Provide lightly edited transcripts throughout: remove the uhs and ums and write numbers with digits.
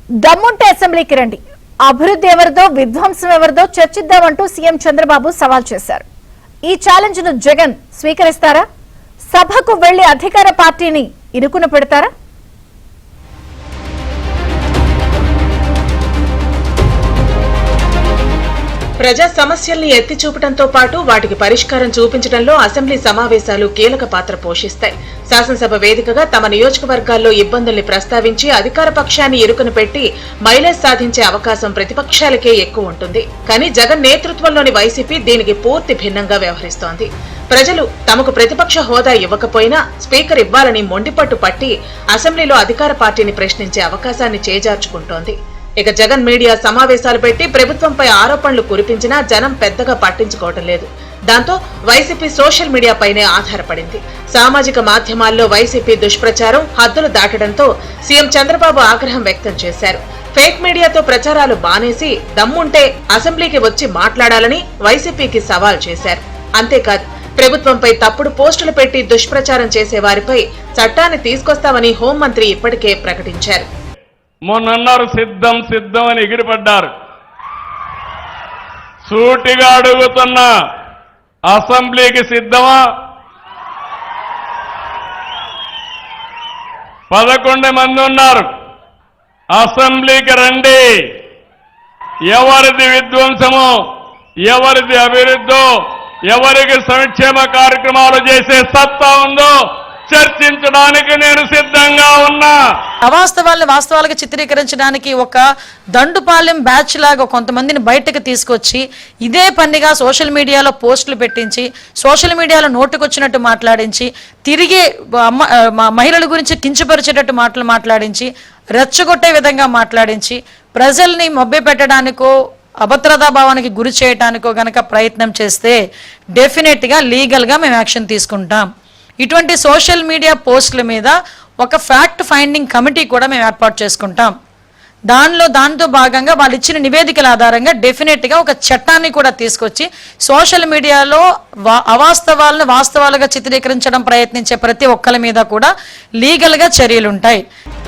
దమ్ముంటే అసెంబ్లీకి రండి, అభివృద్ధి ఎవరిదో విధ్వంసం ఎవరిదో చర్చిద్దామంటూ సీఎం చంద్రబాబు సవాల్ చేశారు. ఈ ఛాలెంజ్ ను జగన్ స్వీకరిస్తారా? సభకు వెళ్లి అధికార పార్టీని ఇరుకున పెడతారా? ప్రజా సమస్యల్ని ఎత్తి చూపడంతో పాటు వాటికి పరిష్కారం చూపించడంలో అసెంబ్లీ సమావేశాలు కీలక పాత్ర పోషిస్తాయి. శాసనసభ వేదికగా తమ నియోజకవర్గాల్లో ఇబ్బందుల్ని ప్రస్తావించి అధికార పక్షాన్ని ఇరుకున పెట్టి మైలేజ్ సాధించే అవకాశం ప్రతిపక్షాలకే ఎక్కువ ఉంటుంది. కానీ జగన్ నేతృత్వంలోని వైసీపీ దీనికి పూర్తి భిన్నంగా వ్యవహరిస్తోంది. ప్రజలు తమకు ప్రతిపక్ష హోదా ఇవ్వకపోయినా స్పీకర్ ఇవ్వాలని మొండిపట్టు పట్టి అసెంబ్లీలో అధికార పార్టీని ప్రశ్నించే అవకాశాన్ని చేజార్చుకుంటోంది. ఇక జగన్ మీడియా సమావేశాలు పెట్టి ప్రభుత్వంపై ఆరోపణలు కురిపించినా జనం పెద్దగా పట్టించుకోవటం లేదు. దాంతో వైసీపీ సోషల్ మీడియాపైనే ఆధారపడింది. సామాజిక మాధ్యమాల్లో వైసీపీ దుష్ప్రచారం హద్దులు దాటడంతో సీఎం చంద్రబాబు ఆగ్రహం వ్యక్తం చేశారు. ఫేక్ మీడియాతో ప్రచారాలు బానేసి దమ్ముంటే అసెంబ్లీకి వచ్చి మాట్లాడాలని వైసీపీకి సవాల్ చేశారు. అంతేకాదు, ప్రభుత్వంపై తప్పుడు పోస్టులు పెట్టి దుష్ప్రచారం చేసే వారిపై చట్టాన్ని తీసుకొస్తామని హోంమంత్రి ఇప్పటికే ప్రకటించారు. మొన్నన్నారు సిద్ధం సిద్ధం అని ఎగిరిపడ్డారు. సూటిగా అడుగుతున్న అసెంబ్లీకి సిద్ధమా? 11 మంది ఉన్నారు. అసెంబ్లీకి రండి. ఎవరిది విధ్వంసమో, ఎవరిది అభివృద్ధో, ఎవరికి సంక్షేమ కార్యక్రమాలు చేసే సత్తా ఉందో చర్చించడానికి నేను సిద్ధంగా ఉన్నా. అవాస్తవాలను వాస్తవాలుగా చిత్రీకరించడానికి ఒక దండుపాలెం బ్యాచ్ లాగా కొంతమందిని బయటకు తీసుకొచ్చి ఇదే పనిగా సోషల్ మీడియాలో పోస్టులు పెట్టించి సోషల్ మీడియాలో నోటుకొచ్చినట్టు మాట్లాడించి తిరిగి మహిళల గురించి కించపరిచేటట్టు మాటలు మాట్లాడించి రెచ్చగొట్టే విధంగా మాట్లాడించి ప్రజల్ని మభ్యపెట్టడానికో అభద్రతా భావానికి గురి చేయడానికో గనక ప్రయత్నం చేస్తే డెఫినెట్గా లీగల్గా మేము యాక్షన్ తీసుకుంటాం. ఇటువంటి సోషల్ మీడియా పోస్టుల మీద ఒక ఫ్యాక్ట్ ఫైండింగ్ కమిటీ కూడా మేము ఏర్పాటు చేసుకుంటాం. దాంతో భాగంగా వాళ్ళు ఇచ్చిన నివేదికల ఆధారంగా డెఫినెట్గా ఒక చట్టాన్ని కూడా తీసుకొచ్చి సోషల్ మీడియాలో అవాస్తవాలను వాస్తవాలుగా చిత్రీకరించడం ప్రయత్నించే ప్రతి ఒక్కరి మీద కూడా లీగల్గా చర్యలుంటాయి.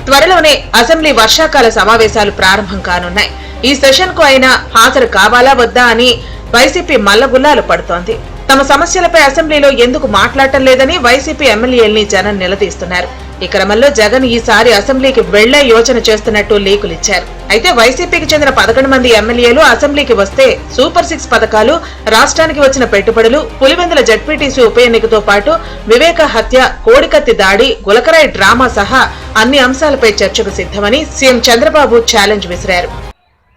త్వరలోనే అసెంబ్లీ వర్షాకాల సమావేశాలు ప్రారంభం కానున్నాయి. ఈ సెషన్ కు అయినా హాజరు కావాలా వద్దా అని వైసీపీ మల్లగుల్లాలు పడుతోంది. తమ సమస్యలపై అసెంబ్లీలో ఎందుకు మాట్లాడటం లేదని వైసీపీ ఎమ్మెల్యేల్ని జనం నిలదీస్తున్నారు. ఈ క్రమంలో జగన్ ఈసారి అసెంబ్లీకి వెళ్లే యోచన చేస్తున్నట్టు లీకులిచ్చారు. అయితే వైసీపీకి చెందిన 11 మంది ఎమ్మెల్యేలు అసెంబ్లీకి వస్తే సూపర్ 6 పథకాలు, రాష్ట్రానికి వచ్చిన పెట్టుబడులు, పులివెందుల జడ్పీటీసీ ఉప ఎన్నికతో పాటు వివేక హత్య, కోడికత్తి దాడి, గులకరాయి డ్రామా సహా అన్ని అంశాలపై చర్చకు సిద్ధమని సీఎం చంద్రబాబు ఛాలెంజ్ విసిరారు.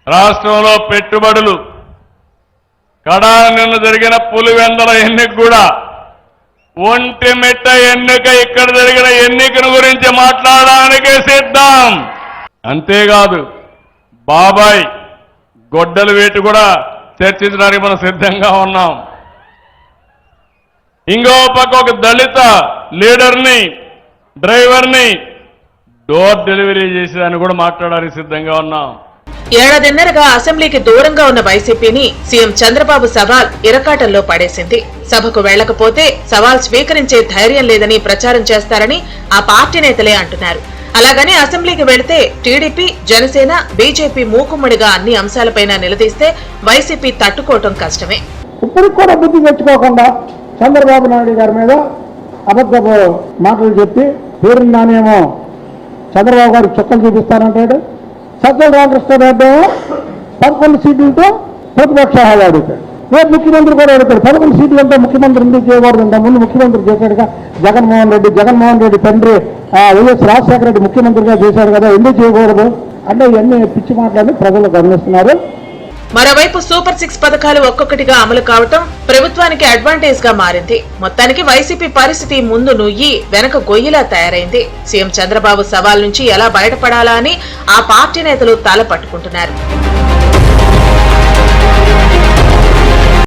రాష్ట్రంలో పెట్టుబడులు, కడాన నిన్న జరిగిన పులివెందుల ఎన్నిక కూడా, ఒంటిమిట్ట ఎన్నిక, ఇక్కడ జరిగిన ఎన్నికను గురించి మాట్లాడడానికి సిద్ధం. అంతేకాదు బాబాయ్ గొడ్డలు వేటు కూడా చర్చించడానికి మనం సిద్ధంగా ఉన్నాం. ఇంకో పక్క ఒక దళిత లీడర్ని, డ్రైవర్ని డోర్ డెలివరీ చేసేదాన్ని కూడా మాట్లాడడానికి సిద్ధంగా ఉన్నాం. ఏడాదిన్నరగా అసెంబ్లీకి దూరంగా ఉన్న వైసీపీని సీఎం చంద్రబాబు సవాల్ ఇరకాటంలో పడేసింది. సభకు వెళ్లకపోతే సవాల్ స్వీకరించే ధైర్యం లేదని ప్రచారం చేస్తారని ఆ పార్టీ నేతలే అంటున్నారు. అలాగని అసెంబ్లీకి వెళితే టీడీపీ, జనసేన, బీజేపీ మూకుమ్మడిగా అన్ని అంశాలపైన నిలదీస్తే వైసీపీ తట్టుకోవటం కష్టమే. ఇప్పుడు కూడా బుద్ధి తెచ్చుకోకుండా చంద్రబాబు నాయుడు గారి మీద అబద్ధపు మాటలు చెప్పి పేరున్నానేమో చంద్రబాబు గారు చుక్కలు చూపిస్తానంటాడు. సజ్జల రామకృష్ణారెడ్డి 11 సీట్లతో ప్రతిపక్ష హోదా అడుగుతాడు. రేపు ముఖ్యమంత్రి కూడా అడుగుతాడు 11 సీట్లు అంటే ముఖ్యమంత్రి ఎందుకు చేయకూడదు. ఇంత ముందు ముఖ్యమంత్రి చేశాడుగా జగన్మోహన్ రెడ్డి తండ్రి వైఎస్ రాజశేఖర రెడ్డి ముఖ్యమంత్రిగా చేశాడు కదా, ఎందుకు చేయకూడదు అంటే ఇవన్నీ పిచ్చి మాటలని ప్రజలు గమనిస్తున్నారు. మరోవైపు సూపర్ 6 పథకాలు ఒక్కొక్కటిగా అమలు కావటం ప్రభుత్వానికి అడ్వాంటేజ్ గా మారింది. మొత్తానికి వైసీపీ పరిస్థితి ముందు నుయ్యి వెనక గొయ్యిలా తయారైంది. సీఎం చంద్రబాబు సవాల్ నుంచి ఎలా బయటపడాలా అని ఆ పార్టీ నేతలు తల పట్టుకుంటున్నారు.